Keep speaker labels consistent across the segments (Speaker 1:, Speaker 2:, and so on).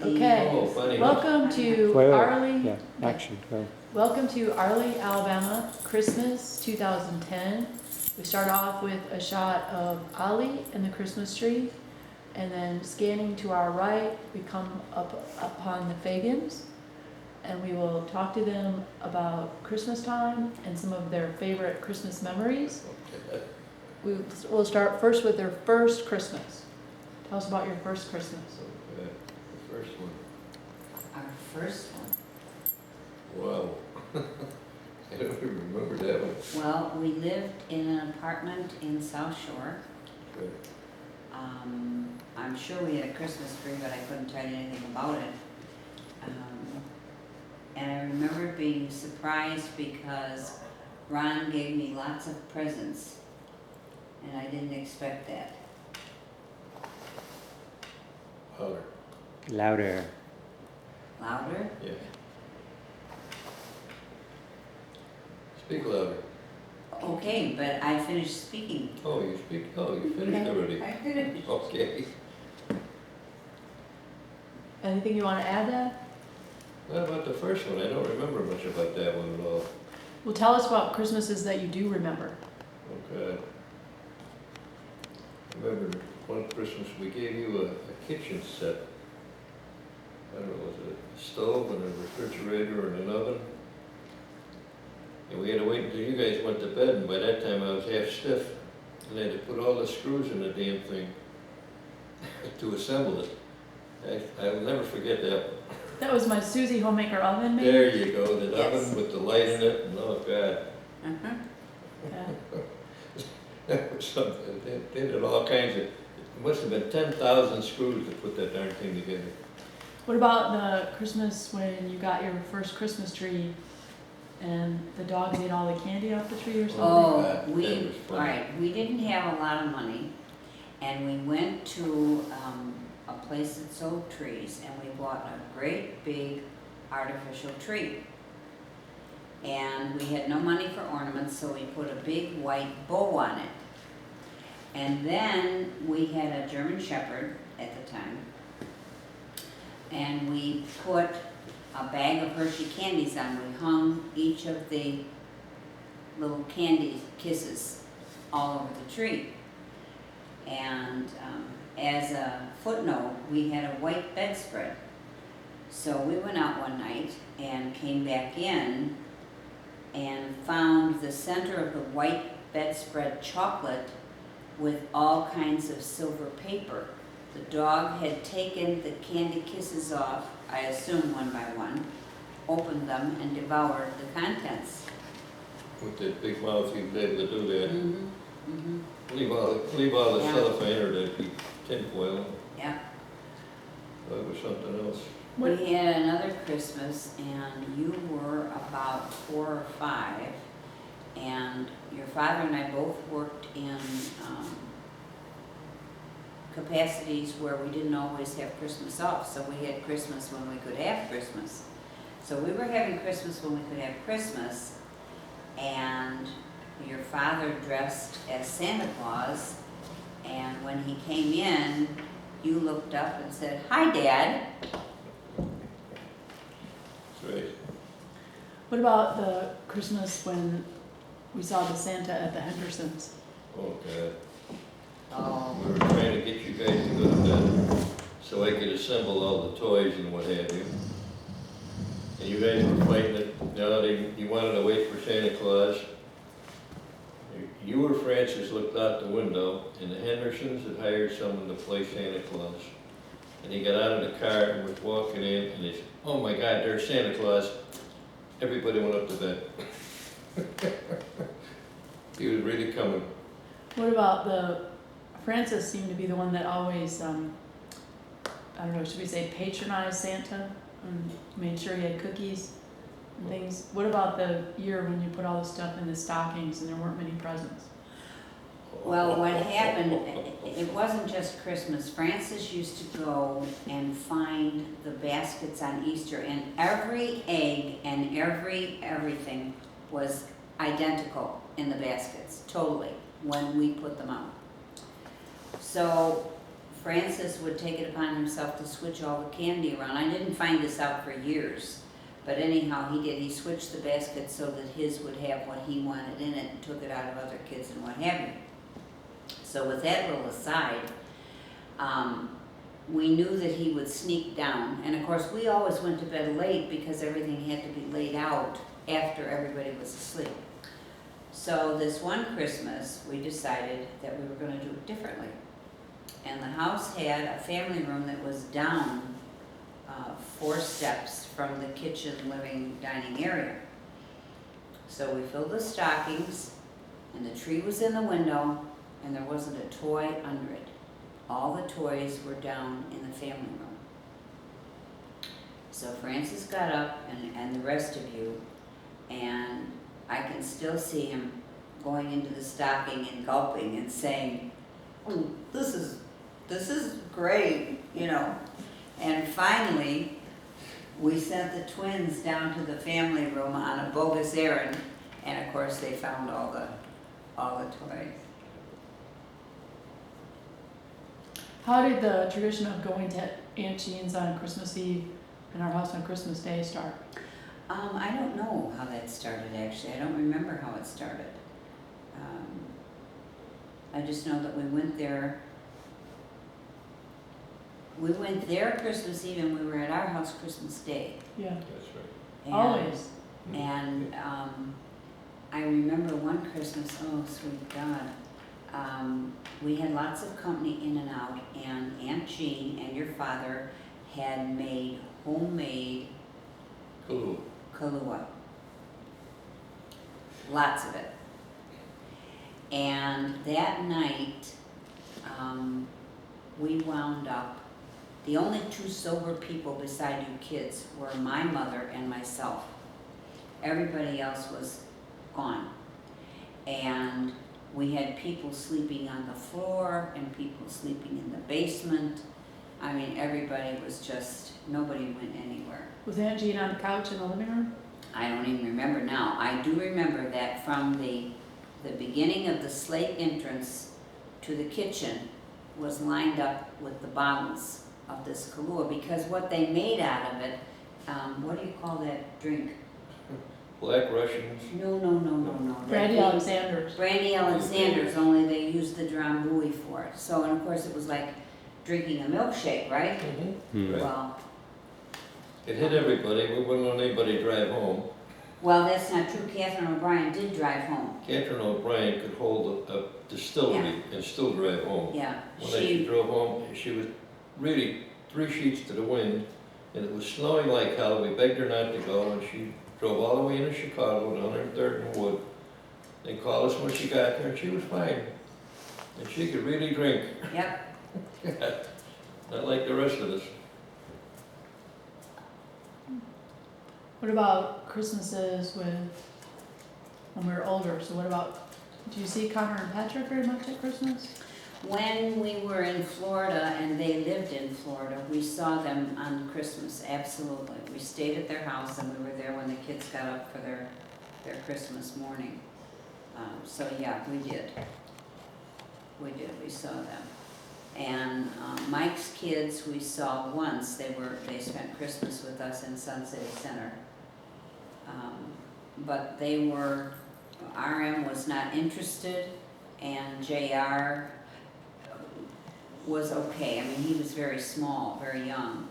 Speaker 1: Okay,
Speaker 2: Oh, funny.
Speaker 1: welcome to
Speaker 3: Wait,
Speaker 1: Arley.
Speaker 3: yeah, action, go.
Speaker 1: Welcome to Arley, Alabama, Christmas 2010. We start off with a shot of Ollie and the Christmas tree, and then scanning to our right, we come up upon the Fagans, and we will talk to them about Christmas time and some of their favorite Christmas memories. We'll start first with their first Christmas. Tell us about your first Christmas.
Speaker 2: Okay, the first one.
Speaker 4: Our first one.
Speaker 2: Wow. I don't even remember that one.
Speaker 4: Well, we lived in an apartment in South Shore.
Speaker 2: Okay.
Speaker 4: I'm sure we had a Christmas tree, but I couldn't tell you anything about it. And I remember being surprised because Ron gave me lots of presents, and I didn't expect that.
Speaker 2: Louder.
Speaker 3: Louder.
Speaker 4: Louder?
Speaker 2: Yeah. Speak louder.
Speaker 4: Okay, but I finished speaking.
Speaker 2: Oh, you speak, oh, you finished already.
Speaker 4: I finished.
Speaker 2: Okay.
Speaker 1: Anything you want to add, Dad?
Speaker 2: What about the first one? I don't remember much about that one at all.
Speaker 1: Well, tell us about Christmases that you do remember.
Speaker 2: Okay. I remember one Christmas we gave you a kitchen set. I don't know, was it a stove and a refrigerator and an oven? And we had to wait until you guys went to bed, and by that time I was half stiff. And I had to put all the screws in the damn thing to assemble it. I will never forget that.
Speaker 1: That was my Susie homemaker oven, maybe?
Speaker 2: There you go, the
Speaker 4: Yes.
Speaker 2: oven with the light in it, and oh God.
Speaker 4: Uh-huh.
Speaker 1: Yeah.
Speaker 2: That was something, they did all kinds of, it must have been 10,000 screws to put that darn thing together.
Speaker 1: What about the Christmas when you got your first Christmas tree and the dogs ate all the candy off the tree or something?
Speaker 4: Oh,
Speaker 2: That was
Speaker 4: all
Speaker 2: funny.
Speaker 4: right, we didn't have a lot of money, and we went to a place that sold trees, and we bought a great big artificial tree. And we had no money for ornaments, so we put a big white bow on it. And then we had a German Shepherd at the time, and we put a bag of Hershey candies on. We hung each of the little candy kisses all over the tree. And as a footnote, we had a white bedspread. So we went out one night and came back in and found the center of the white bedspread chocolate with all kinds of silver paper. The dog had taken the candy kisses off, I assume one by one, opened them and devoured the contents.
Speaker 2: With that big mouth, he was able to do that.
Speaker 4: Mm-hmm. Mm-hmm.
Speaker 2: Leave all the
Speaker 4: Yeah.
Speaker 2: cellophane or the tinfoil.
Speaker 4: Yeah.
Speaker 2: That was something else.
Speaker 1: What-
Speaker 4: We had another Christmas, and you were about 4 or 5, and your father and I both worked in capacities where we didn't always have Christmas off, so we had Christmas when we could have Christmas. So we were having Christmas when we could have Christmas, and your father dressed as Santa Claus, and when he came in, you looked up and said, "Hi, Dad."
Speaker 2: That's right.
Speaker 1: What about the Christmas when we saw the Santa at the Hendersons?
Speaker 2: Oh, God.
Speaker 4: Oh.
Speaker 2: We were trying to get you guys to go to bed so I could assemble all the toys and what have you. And you guys were fighting it. You wanted to wait for Santa Claus. You or Francis looked out the window, and the Hendersons had hired someone to play Santa Claus. And he got out of the car and was walking in, and they said, "Oh my God, there's Santa Claus." Everybody went up to bed. He was really coming.
Speaker 1: What about Francis seemed to be the one that always, I don't know, should we say patronized Santa and made sure he had cookies and things? What about the year when you put all the stuff in the stockings and there weren't many presents?
Speaker 4: Well, what happened, it wasn't just Christmas. Francis used to go and find the baskets on Easter, and every egg and everything was identical in the baskets, totally, when we put them out. So Francis would take it upon himself to switch all the candy around. I didn't find this out for years, but anyhow, he did. He switched the basket so that his would have what he wanted in it and took it out of other kids and what have you. So with that little aside, we knew that he would sneak down. And of course, we always went to bed late because everything had to be laid out after everybody was asleep. So this one Christmas, we decided that we were going to do it differently. And the house had a family room that was down 4 steps from the kitchen, living, dining area. So we filled the stockings, and the tree was in the window, and there wasn't a toy under it. All the toys were down in the family room. So Francis got up, and the rest of you, and I can still see him going into the stocking and gulping and saying, "Oh, this is great," you know. And finally, we sent the twins down to the family room on a bogus errand, and of course they found all the toys.
Speaker 1: How did the tradition of going to Aunt Jean's on Christmas Eve and our house on Christmas Day start?
Speaker 4: I don't know how that started, actually. I don't remember how it started. I just know that we went there. We went there Christmas Eve, and we were at our house Christmas Day.
Speaker 1: Yeah,
Speaker 2: That's right.
Speaker 4: And-
Speaker 1: always.
Speaker 4: And I remember one Christmas, oh sweet God, we had lots of company in and out, and Aunt Jean and your father had made homemade
Speaker 2: Cool.
Speaker 4: Kahlua. Lots of it. And that night, we wound up, the only 2 sober people beside you kids were my mother and myself. Everybody else was gone. And we had people sleeping on the floor and people sleeping in the basement. I mean, everybody was just, nobody went anywhere.
Speaker 1: Was Aunt Jean on the couch in the living room?
Speaker 4: I don't even remember now. I do remember that from the beginning of the slate entrance to the kitchen was lined up with the bottles of this Kahlua, because what they made out of it, what do you call that drink?
Speaker 2: Black Russians.
Speaker 4: No.
Speaker 1: Brandy
Speaker 4: That-
Speaker 1: Alexander's.
Speaker 4: Brandy Alexander's, only they used the Drambuie for it. So, and of course it was like drinking a milkshake, right?
Speaker 3: Hmm.
Speaker 2: Right.
Speaker 4: Well,
Speaker 2: It hit everybody. We wouldn't let anybody drive home.
Speaker 4: that's not true. Catherine O'Brien did drive home.
Speaker 2: Catherine O'Brien could hold a distillery and still drive home.
Speaker 4: Yeah,
Speaker 2: One night she drove home, she was really 3 sheets to the wind, and it was snowing like hell. We begged her not to go, and she drove all the way into Chicago, down 103rd and Wood. They called us when she got there, and she was fine. And she could really drink,
Speaker 4: Yep.
Speaker 2: not like the rest of us.
Speaker 1: What about Christmases when we were older? So what about, do you see Connor and Patrick very much at Christmas?
Speaker 4: When we were in Florida and they lived in Florida, we saw them on Christmas, absolutely. We stayed at their house and we were there when the kids got up for their Christmas morning. So yeah, we did. We saw them. And Mike's kids we saw once. They spent Christmas with us in Sun City Center. But RM was not interested, and JR was okay. I mean, he was very small, very young.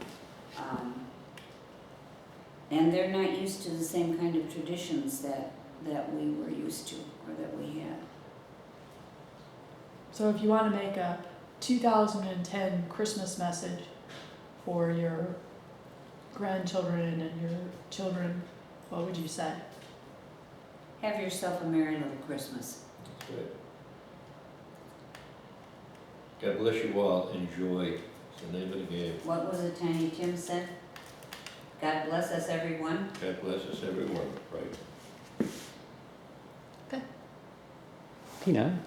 Speaker 4: And they're not used to the same kind of traditions that we were used to, or that we had.
Speaker 1: So if you want to make a 2010 Christmas message for your grandchildren and your children, what would you say?
Speaker 4: Have yourself a merry little Christmas.
Speaker 2: That's right. God bless you all. Enjoy. It's the name of the game.
Speaker 4: What was it Tiny Tim said? God bless us, everyone.
Speaker 2: God bless us, everyone. Right.
Speaker 3: Tina?